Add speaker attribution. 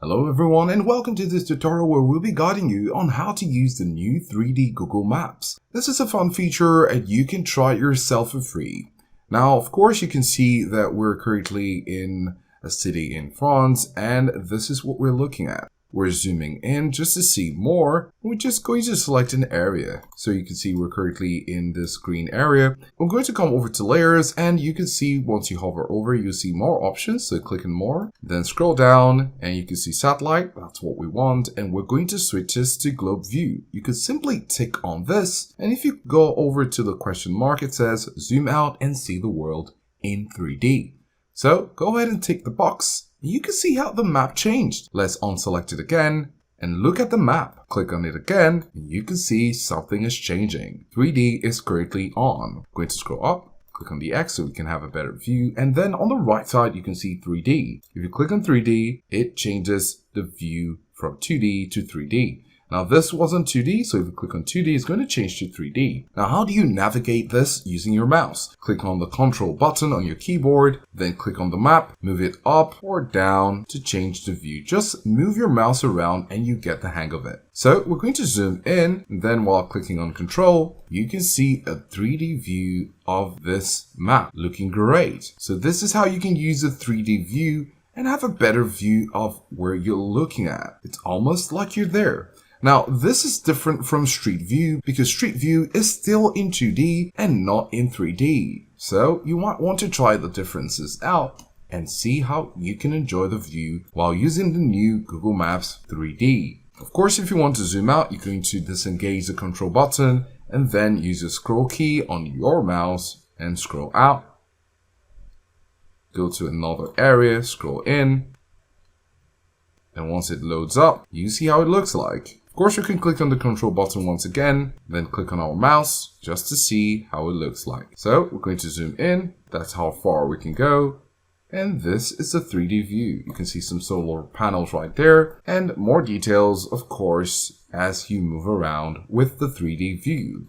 Speaker 1: Hello everyone and welcome to this tutorial where we'll be guiding you on how to use the new 3D Google Maps. This is a fun feature and you can try it yourself for free. Now of course you can see that we're currently in a city in France and this is what we're looking at. We're zooming in just to see more. We're just going to select an area. So you can see we're currently in this green area. I'm going to come over to layers and you can see once you hover over, you'll see more options. So click on more, then scroll down and you can see satellite. That's what we want. And we're going to switch this to globe view. You could simply tick on this. And if you go over to the question mark, it says zoom out and see the world in 3D. So go ahead and tick the box. You can see how the map changed. Let's unselect it again and look at the map. Click on it again and you can see something is changing. 3D is currently on. Going to scroll up, click on the X so we can have a better view. And then on the right side, you can see 3D. If you click on 3D, it changes the view from 2D to 3D. Now this wasn't 2D, so if you click on 2D, it's going to change to 3D. Now how do you navigate this using your mouse? Click on the Control button on your keyboard, then click on the map, move it up or down to change the view. Just move your mouse around and you get the hang of it. So we're going to zoom in, and then while clicking on Control, you can see a 3D view of this map looking great. So this is how you can use a 3D view and have a better view of where you're looking at. It's almost like you're there. Now, this is different from Street View because Street View is still in 2D and not in 3D. So you might want to try the differences out and see how you can enjoy the view while using the new Google Maps 3D. Of course, if you want to zoom out, you're going to disengage the control button and then use the scroll key on your mouse and scroll out. Go to another area, scroll in. And once it loads up, you see how it looks like. Of course, you can click on the control button once again, then click on our mouse just to see how it looks like. So we're going to zoom in. That's how far we can go. And this is the 3D view. You can see some solar panels right there and more details, of course, as you move around with the 3D view.